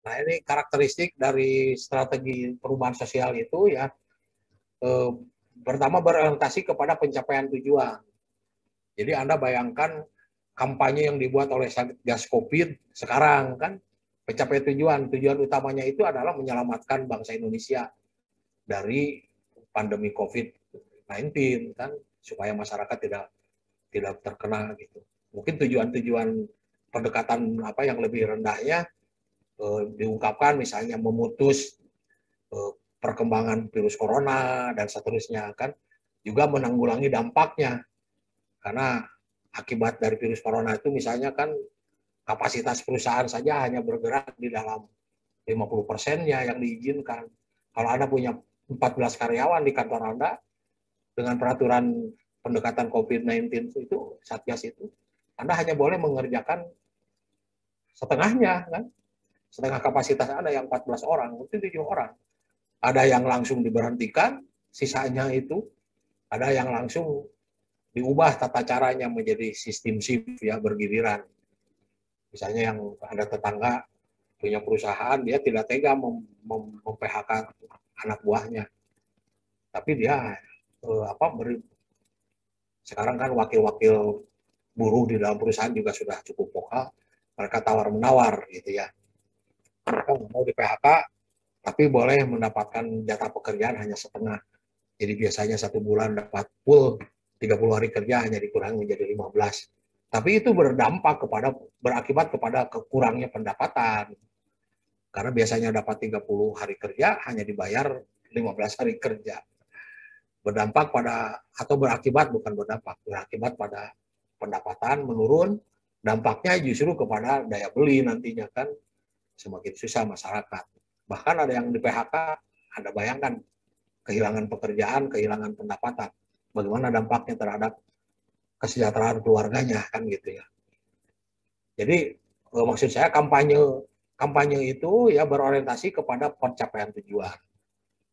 Nah, ini karakteristik dari strategi perubahan sosial itu ya, pertama berorientasi kepada pencapaian tujuan. Jadi Anda bayangkan kampanye yang dibuat oleh Satgas Covid sekarang kan, pencapaian tujuan utamanya itu adalah menyelamatkan bangsa Indonesia dari pandemi COVID-19 kan, supaya masyarakat tidak terkena gitu. Mungkin tujuan-tujuan pendekatan apa yang lebih rendahnya diungkapkan misalnya memutus perkembangan virus corona dan seterusnya kan, juga menanggulangi dampaknya, karena akibat dari virus corona itu misalnya kan kapasitas perusahaan saja hanya bergerak di dalam 50%-nya yang diizinkan. Kalau Anda punya 14 karyawan di kantor Anda, dengan peraturan pendekatan COVID-19 itu, Satgas itu, Anda hanya boleh mengerjakan setengahnya, kan? Setengah kapasitas Anda yang 14 orang, itu 7 orang. Ada yang langsung diberhentikan, sisanya itu, ada yang langsung diubah tata caranya menjadi sistem shift ya, bergiliran. Misalnya yang ada tetangga punya perusahaan, dia tidak tega mem-PHK anak buahnya, tapi dia sekarang kan wakil-wakil buruh di dalam perusahaan juga sudah cukup vokal, mereka tawar-menawar gitu ya. Mereka mau di PHK, tapi boleh mendapatkan jatah pekerjaan hanya setengah. Jadi biasanya 1 bulan dapat full 30 hari kerja, hanya dikurangi menjadi 15. Tapi itu berakibat kepada kekurangnya pendapatan. Karena biasanya dapat 30 hari kerja, hanya dibayar 15 hari kerja. Berdampak pada, atau berakibat, bukan berdampak, berakibat pada pendapatan menurun, dampaknya justru kepada daya beli nantinya kan, semakin susah masyarakat. Bahkan ada yang di PHK, Anda bayangkan, kehilangan pekerjaan, kehilangan pendapatan. Bagaimana dampaknya terhadap kesejahteraan keluarganya kan gitu ya. Jadi maksud saya kampanye itu ya berorientasi kepada pencapaian tujuan.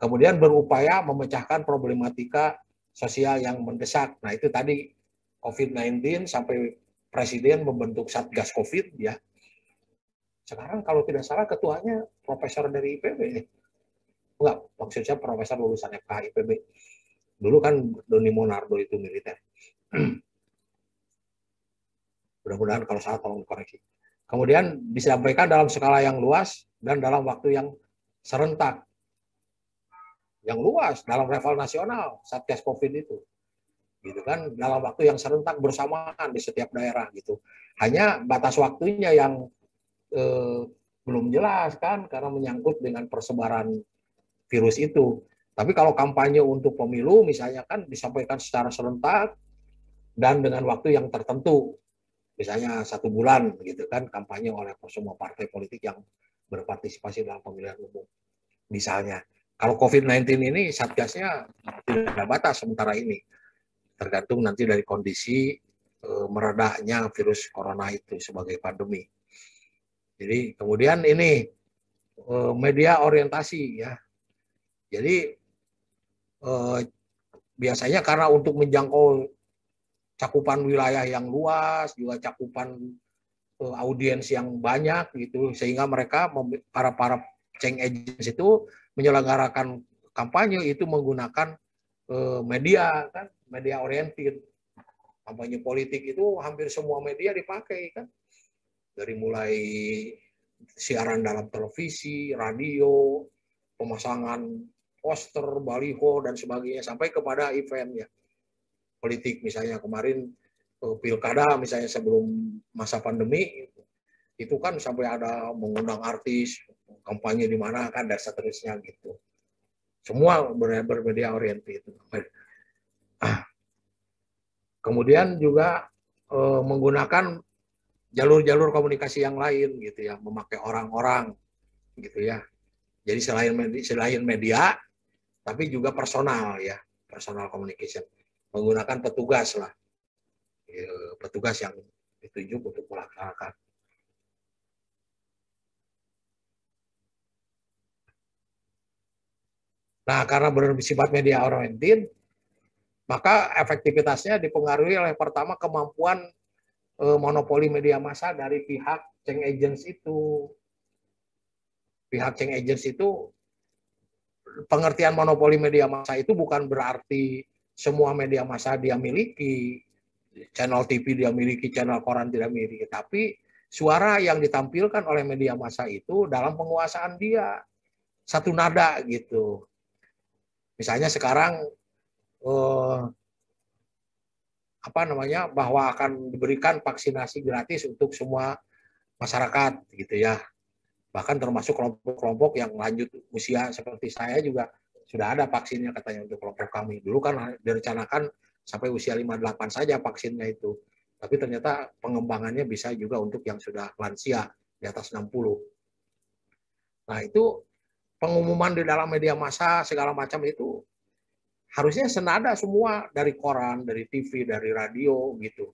Kemudian berupaya memecahkan problematika sosial yang mendesak. Nah, itu tadi COVID-19 sampai presiden membentuk Satgas Covid ya. Sekarang kalau tidak salah ketuanya profesor dari IPB. Enggak, maksud saya profesor lulusan FK IPB. Dulu kan Doni Monardo itu militer. Mudah-mudahan kalau salah tolong dikoreksi. Kemudian disampaikan dalam skala yang luas dan dalam waktu yang serentak. Yang luas dalam level nasional, Satgas Covid itu. Gitu kan, dalam waktu yang serentak bersamaan di setiap daerah gitu. Hanya batas waktunya yang belum jelas kan, karena menyangkut dengan persebaran virus itu. Tapi kalau kampanye untuk pemilu misalnya kan disampaikan secara serentak dan dengan waktu yang tertentu, misalnya 1 bulan gitu kan, kampanye oleh semua partai politik yang berpartisipasi dalam pemilihan umum. Misalnya, kalau COVID-19 ini Satgasnya tidak ada batas sementara ini, tergantung nanti dari kondisi meredaknya virus corona itu sebagai pandemi. Jadi kemudian ini media orientasi ya. Jadi biasanya karena untuk menjangkau cakupan wilayah yang luas, juga cakupan audiens yang banyak gitu, sehingga mereka para change agents itu menyelenggarakan kampanye itu menggunakan media kan, media oriented. Kampanye politik itu hampir semua media dipakai kan, dari mulai siaran dalam televisi, radio, pemasangan poster, baliho dan sebagainya, sampai kepada event ya politik. Misalnya kemarin pilkada misalnya sebelum masa pandemi itu kan sampai ada mengundang artis, kampanye di mana kan dan seterusnya gitu. Semua bermedia oriented. Kemudian juga menggunakan jalur-jalur komunikasi yang lain gitu ya, memakai orang-orang gitu ya. Jadi selain media, tapi juga personal ya, personal communication, menggunakan petugas lah, petugas yang ditunjuk untuk melaksanakan. Nah, karena bersifat media oriented, maka efektivitasnya dipengaruhi oleh pertama kemampuan monopoli media massa dari pihak change agents itu. pihak change agents itu, pengertian monopoli media massa itu bukan berarti semua media massa dia miliki, channel TV dia miliki, channel koran tidak miliki, tapi suara yang ditampilkan oleh media massa itu dalam penguasaan dia satu nada gitu. Misalnya sekarang bahwa akan diberikan vaksinasi gratis untuk semua masyarakat gitu ya. Bahkan termasuk kelompok-kelompok yang lanjut usia seperti saya juga sudah ada vaksinnya katanya untuk kelompok kami. Dulu kan direncanakan sampai usia 58 saja vaksinnya itu. Tapi ternyata pengembangannya bisa juga untuk yang sudah lansia di atas 60. Nah, itu pengumuman di dalam media massa segala macam itu harusnya senada semua, dari koran, dari TV, dari radio gitu.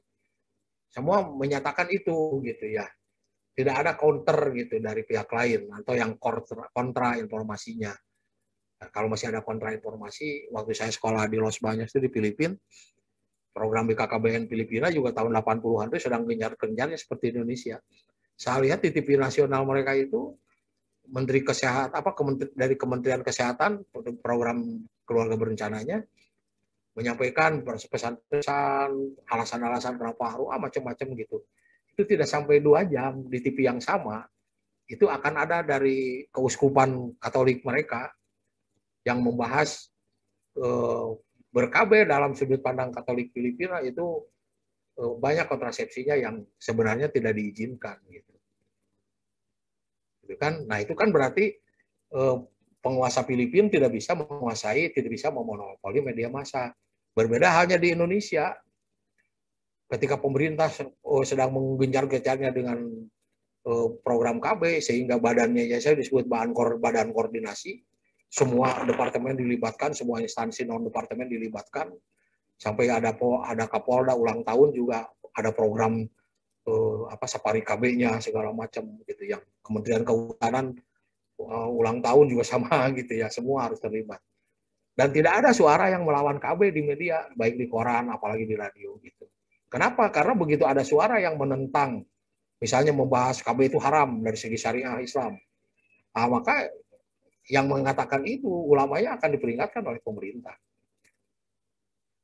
Semua menyatakan itu gitu ya. Tidak ada counter gitu dari pihak lain atau yang kontra informasinya. Nah, kalau masih ada kontra informasi, waktu saya sekolah di Los Baños itu di Filipina, program BKKBN Filipina juga tahun 80-an itu sedang gencar-gencarnya seperti Indonesia. Saya lihat di TV nasional mereka itu, Menteri Kesehatan dari Kementerian Kesehatan program keluarga berencananya menyampaikan pesan-pesan, alasan-alasan kenapa macam-macam gitu. Itu tidak sampai 2 jam di TV yang sama, itu akan ada dari keuskupan Katolik mereka yang membahas ber-KB dalam sudut pandang Katolik Filipina itu banyak kontrasepsinya yang sebenarnya tidak diizinkan gitu. Nah, itu kan berarti penguasa Filipina tidak bisa memonopoli media massa. Berbeda halnya di Indonesia, ketika pemerintah sedang menggencar-gencarnya dengan program KB, sehingga badannya saya disebut badan koordinasi, semua departemen dilibatkan, semua instansi non departemen dilibatkan, sampai ada Kapolda ulang tahun juga ada program safari KB-nya segala macam gitu, yang Kementerian Kehutanan ulang tahun juga sama gitu ya, semua harus terlibat. Dan tidak ada suara yang melawan KB di media, baik di koran apalagi di radio gitu. Kenapa? Karena begitu ada suara yang menentang, misalnya membahas KB itu haram dari segi syariah Islam, maka yang mengatakan itu ulamanya akan diperingatkan oleh pemerintah.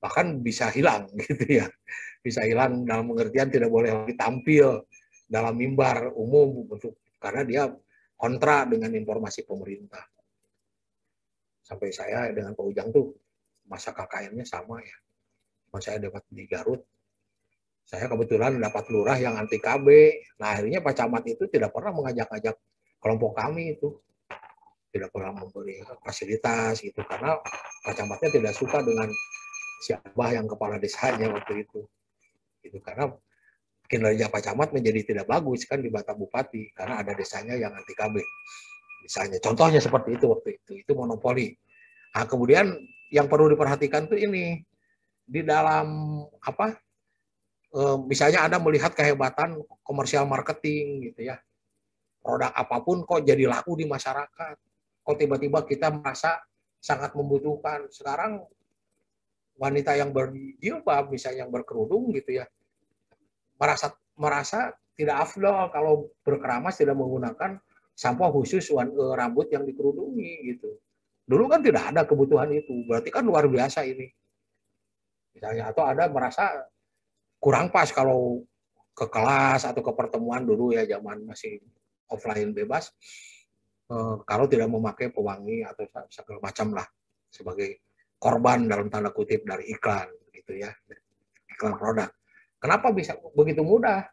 Bahkan bisa hilang gitu ya. Bisa hilang dalam pengertian tidak boleh lagi tampil dalam mimbar umum karena dia kontra dengan informasi pemerintah. Sampai saya dengan Pak Ujang tuh masa KKN-nya sama ya. Saya dapat di Garut, saya kebetulan dapat lurah yang anti KB. Nah, akhirnya Pak Camat itu tidak pernah mengajak-ajak kelompok kami itu. Tidak pernah memberi fasilitas gitu, karena Pak Camatnya tidak suka dengan siapa yang kepala desanya waktu itu. Gitu, karena kinerja Pak Camat menjadi tidak bagus kan di Bata Bupati, karena ada desanya yang anti KB. Misalnya, contohnya seperti itu waktu itu monopoli. Nah, kemudian yang perlu diperhatikan tuh ini, di dalam misalnya Anda melihat kehebatan komersial marketing gitu ya, produk apapun kok jadi laku di masyarakat, kok tiba-tiba kita merasa sangat membutuhkan. Sekarang wanita yang berjilbab, misalnya yang berkerudung gitu ya, merasa tidak afdol kalau berkeramas tidak menggunakan sampo khusus rambut yang dikerudungi gitu. Dulu kan tidak ada kebutuhan itu, berarti kan luar biasa ini. Misalnya, atau ada merasa kurang pas kalau ke kelas atau ke pertemuan dulu ya, zaman masih offline bebas, kalau tidak memakai pewangi atau segala macam lah, sebagai korban dalam tanda kutip dari iklan gitu ya, iklan produk. Kenapa bisa begitu mudah?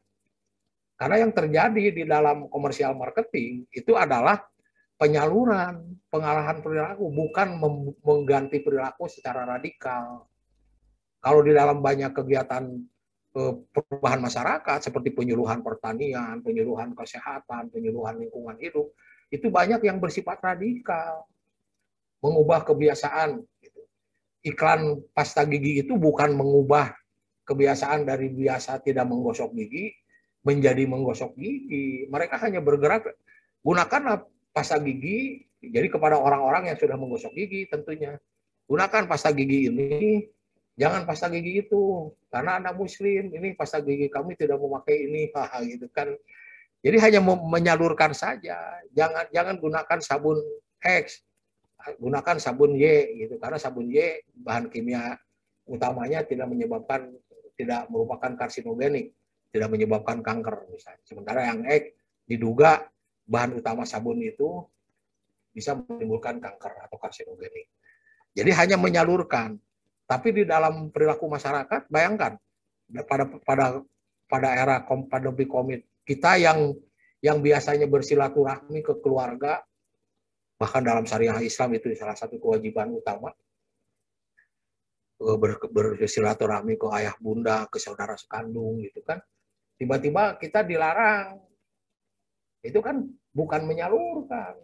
Karena yang terjadi di dalam komersial marketing itu adalah penyaluran, pengalahan perilaku, bukan mengganti perilaku secara radikal. Kalau di dalam banyak kegiatan perubahan masyarakat seperti penyuluhan pertanian, penyuluhan kesehatan, penyuluhan lingkungan hidup, itu banyak yang bersifat radikal, mengubah kebiasaan. Iklan pasta gigi itu bukan mengubah kebiasaan dari biasa tidak menggosok gigi menjadi menggosok gigi. Mereka hanya bergerak, gunakanlah pasta gigi, jadi kepada orang-orang yang sudah menggosok gigi tentunya. Gunakan pasta gigi ini, jangan pasta gigi itu, karena Anda muslim, ini pasta gigi kami tidak memakai ini, gitu kan. Jadi hanya menyalurkan saja, jangan gunakan sabun X, gunakan sabun Y gitu, karena sabun Y bahan kimia utamanya tidak merupakan karsinogenik, tidak menyebabkan kanker misalnya. Sementara yang X diduga bahan utama sabun itu bisa menimbulkan kanker atau karsinogenik. Jadi hanya menyalurkan. Tapi di dalam perilaku masyarakat, bayangkan pada pada pada era pandemi COVID, kita yang biasanya bersilaturahmi ke keluarga, bahkan dalam syariah Islam itu salah satu kewajiban utama, bersilaturahmi ke ayah bunda, ke saudara sekandung gitu kan. Tiba-tiba kita dilarang. Itu kan bukan menyalurkan,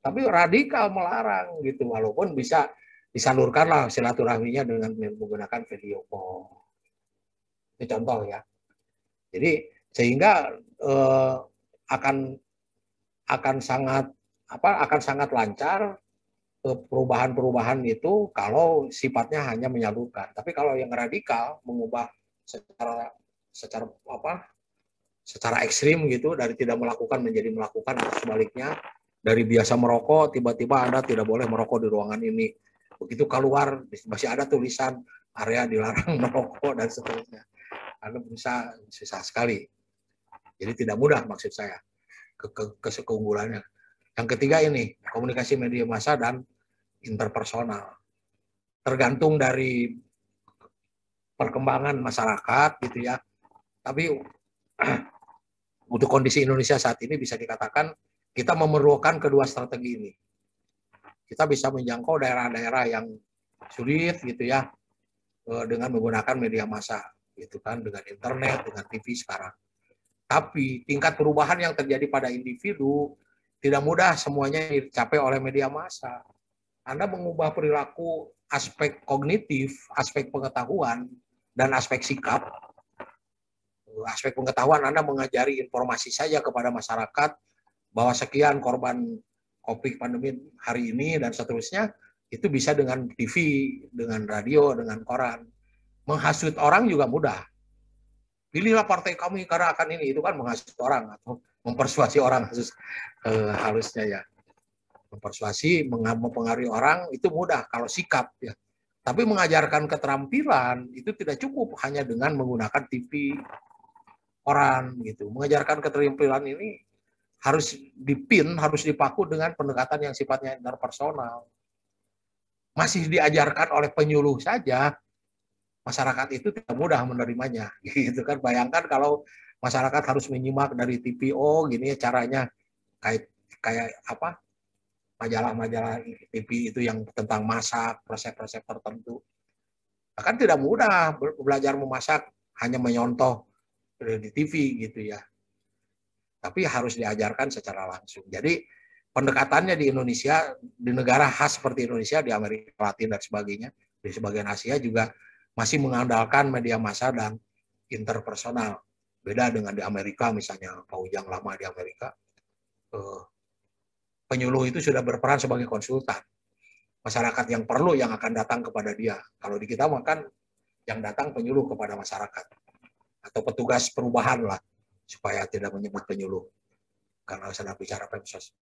tapi radikal melarang gitu, walaupun bisa disalurkanlah silaturahminya dengan menggunakan video call. Itu contoh ya. Jadi sehingga akan sangat lancar perubahan-perubahan itu kalau sifatnya hanya menyalurkan. Tapi kalau yang radikal mengubah secara secara secara ekstrim gitu, dari tidak melakukan menjadi melakukan atau sebaliknya, dari biasa merokok tiba-tiba Anda tidak boleh merokok di ruangan ini. Begitu keluar masih ada tulisan area dilarang merokok dan seterusnya. Anda bisa susah sekali. Jadi tidak mudah maksud saya keunggulannya. Yang ketiga ini komunikasi media massa dan interpersonal. Tergantung dari perkembangan masyarakat gitu ya. Tapi untuk kondisi Indonesia saat ini bisa dikatakan kita memerlukan kedua strategi ini. Kita bisa menjangkau daerah-daerah yang sulit gitu ya dengan menggunakan media massa gitu kan, dengan internet, dengan TV sekarang. Tapi tingkat perubahan yang terjadi pada individu tidak mudah semuanya dicapai oleh media massa. Anda mengubah perilaku aspek kognitif, aspek pengetahuan, dan aspek sikap. Aspek pengetahuan Anda mengajari informasi saja kepada masyarakat bahwa sekian korban COVID pandemi hari ini dan seterusnya, itu bisa dengan TV, dengan radio, dengan koran. Menghasut orang juga mudah. Pilihlah partai kami karena akan ini, itu kan menghasut orang atau mempersuasi orang halusnya ya. Mempersuasi, mempengaruhi orang itu mudah kalau sikap ya. Tapi mengajarkan keterampilan itu tidak cukup hanya dengan menggunakan TV, koran gitu. Mengajarkan keterampilan ini harus harus dipaku dengan pendekatan yang sifatnya interpersonal. Masih diajarkan oleh penyuluh saja, masyarakat itu tidak mudah menerimanya. Gitu kan. Bayangkan kalau masyarakat harus menyimak dari TPO gini caranya kayak apa? Majalah-majalah TV itu yang tentang masak, resep-resep tertentu. Akan tidak mudah belajar memasak hanya menyontoh di TV gitu ya. Tapi harus diajarkan secara langsung. Jadi pendekatannya di Indonesia, di negara khas seperti Indonesia, di Amerika Latin dan sebagainya, di sebagian Asia juga masih mengandalkan media massa dan interpersonal. Beda dengan di Amerika misalnya, Pak Ujang lama di Amerika, penyuluh itu sudah berperan sebagai konsultan. Masyarakat yang perlu yang akan datang kepada dia. Kalau di kita makan yang datang penyuluh kepada masyarakat. Atau petugas perubahan lah, supaya tidak menyebut penyuluh. Karena sedang bicara Pemsos.